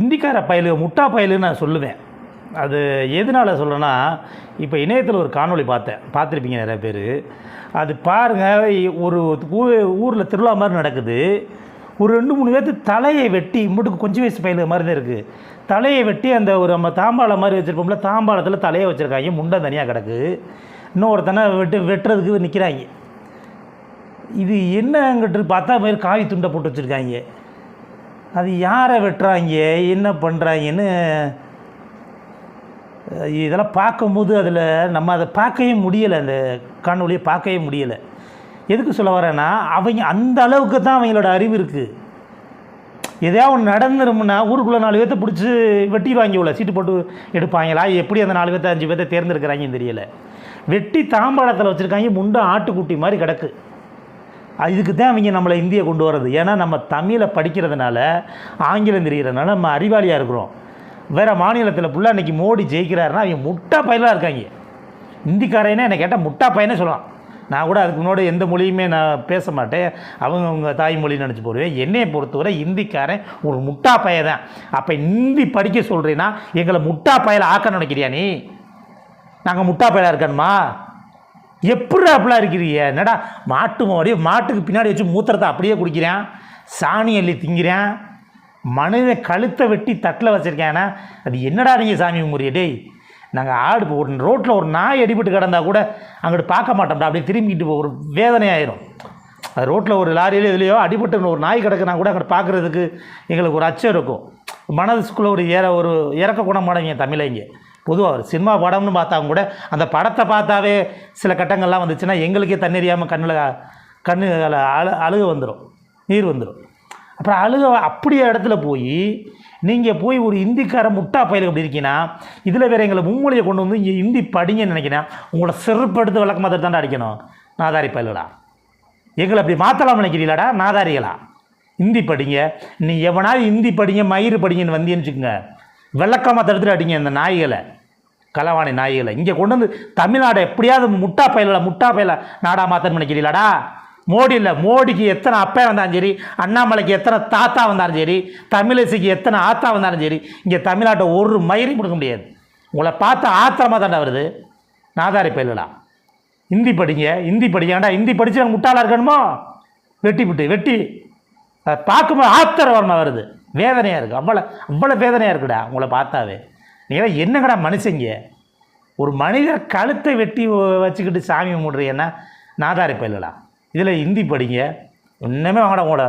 இந்திக்கார பயலு முட்டா பயலுன்னு நான் சொல்லுவேன். அது எதனால் சொல்கிறேன்னா, இப்போ இணையத்தில் ஒரு காணொளி பார்த்துருப்பீங்க நிறைய பேர். அது பாருங்கள், ஒரு ஊரில் திருவிழா மாதிரி நடக்குது. ஒரு 2-3 பேர்த்து தலையை வெட்டி இம்புட்டுக்கு கொஞ்சம் வயசு பயில மாதிரி தான் இருக்குது. தலையை வெட்டி அந்த ஒரு நம்ம தாம்பாளம் மாதிரி வச்சுருப்போம்ல, தாம்பாளத்தில் தலையை வச்சுருக்காங்க. முண்டை தனியாக கிடக்கு. இன்னொருத்தனை வெட்டுறதுக்கு நிற்கிறாங்க. இது என்னங்கிட்டு பார்த்தா மாதிரி காவி துண்டை போட்டு வச்சுருக்காங்க. அது யாரை வெட்டுறாங்க, என்ன பண்ணுறாங்கன்னு இதெல்லாம் பார்க்கும்போது அதில் நம்ம அதை பார்க்கவே முடியலை. அந்த காணொலியை பார்க்கவே முடியலை. எதுக்கு சொல்ல வரேன்னா, அவங்க அந்த அளவுக்கு தான் அவங்களோட அறிவு இருக்குது. எதையா ஒன்று நடந்துருமுன்னா ஊருக்குள்ளே 4 பேர்த்த பிடிச்சி வெட்டிடுவாங்க. இவ்வளோ சீட்டு போட்டு எடுப்பாங்களா, எப்படி அந்த 4 பேர்த்த 5 பேர்த்த தேர்ந்தெடுக்கிறாங்கன்னு தெரியலை. வெட்டி தாம்பாளத்தில் வச்சுருக்காங்க. முண்டை ஆட்டுக்குட்டி மாதிரி கிடக்கு. இதுக்கு தான் அவங்க நம்மளை இந்தியை கொண்டு வர்றது. ஏன்னா நம்ம தமிழை படிக்கிறதுனால, ஆங்கிலம் தெரிகிறதுனால நம்ம அறிவாளியாக இருக்கிறோம். வேறு மாநிலத்தில் ஃபுல்லாக இன்றைக்கி மோடி ஜெயிக்கிறாருன்னா அவங்க முட்டா பையலாக இருக்காங்க. இந்திக்காரனே என்னை கேட்டால் முட்டா பையனே சொல்லலாம். நான் கூட அதுக்கு முன்னாடி எந்த மொழியுமே நான் பேச மாட்டேன். அவங்க தாய்மொழின்னு நினச்சி போடுவேன். என்னையை பொறுத்தவரை இந்திக்காரன் ஒரு முட்டா பைய தான். அப்போ ஹிந்தி படிக்க சொல்கிறீன்னா எங்களை முட்டா பையலை ஆக்க நினைக்கிறியா நீ? நாங்கள் முட்டா பையலாக இருக்கணுமா? எப்படி அப்படிலாம் இருக்கிறீங்க? என்னடா மாட்டுக்கு பின்னாடி வச்சு மூத்திரத்தை அப்படியே குடிக்கிறேன், சாணி அள்ளி திங்கிறேன், மனிதன் கழுத்தை வெட்டி தட்டில் வச்சுருக்கேன்னா அது என்னடா நீங்கள் சாமி கும்பிட்றிய? டேய், நாங்கள் ஆடு ஒரு ரோட்டில் ஒரு நாய் அடிபட்டு கிடந்தால் கூட அங்கிட்டு பார்க்க மாட்டோம்டா, அப்படியே திரும்பிக்கிட்டு ஒரு வேதனையாயிரும். அது ரோட்டில் ஒரு லாரியிலோ இதுலையோ அடிபட்டு ஒரு நாய் கிடக்குனா கூட அங்கிட்டு பார்க்குறதுக்கு எங்களுக்கு ஒரு அச்சம் இருக்கும். மனதுக்குள்ளே ஒரு இறக்க குணமானவங்க தமிழைங்க. பொதுவாக ஒரு சினிமா படம்னு பார்த்தாங்க கூட அந்த படத்தை பார்த்தாவே சில கட்டங்கள்லாம் வந்துச்சுன்னா எங்களுக்கே தண்ணீரியாமல் கண்ணில் அழுக வந்துடும், நீர் வந்துடும். அப்புறம் அழுக அப்படியே இடத்துல போய் நீங்கள் போய் ஒரு இந்திக்கார முட்டா பயிலுக்கு அப்படி இருக்கீங்கன்னா, இதில் வேறு எங்களை மும்மொழியை கொண்டு வந்து இங்கே ஹிந்தி படிங்கன்னு நினைக்கிறேன். உங்களை செருப்படுத்து விளக்க மாதிரி தாண்டா அடிக்கணும். நாதாரி பயலுடா, எங்களை அப்படி மாற்றலாம் நினைக்கிறீங்களாடா நாதாரிகளா? ஹிந்தி படிங்க. நீ எவனாவது ஹிந்தி படிங்க, மயிறு படிங்கன்னு வந்தீங்கன்னு வச்சுக்கோங்க, விளக்கமாக தடுத்துட்டு அடிங்க இந்த நாய்களை, களவாணி நாய்களை. இங்கே கொண்டு வந்து தமிழ்நாடை எப்படியாவது முட்டா பயல நாடா மாற்றன்னு நினைக்கிறீங்களாடா? மோடி இல்லை, மோடிக்கு எத்தனை அப்பா வந்தாலும் சரி, அண்ணாமலைக்கு எத்தனை தாத்தா வந்தாலும் சரி, தமிழிசைக்கு எத்தனை ஆத்தா வந்தாலும் சரி, இங்கே தமிழ்நாட்டை ஒரு மயிரையும் கொடுக்க முடியாது. உங்களை பார்த்து ஆத்திரமாக தாண்டா வருது நாதாரி பயலா. ஹிந்தி படிங்கடா. ஹிந்தி படித்து முட்டாளாக இருக்கணுமோ? வெட்டி அதை பார்க்கும்போது ஆத்திரவரமாக வருது, வேதனையாக இருக்குது. அவ்வளோ வேதனையாக இருக்குடா உங்களை பார்த்தாவே. நீங்கள் என்னங்கடா மனுஷங்க? ஒரு மனிதர் கழுத்தை வெட்டி வச்சுக்கிட்டு சாமி கும்பிட்றீங்கன்னா நாதாரி பயலா. இதில் ஹிந்தி படிங்க. இன்னமே வாங்கடா உங்களோட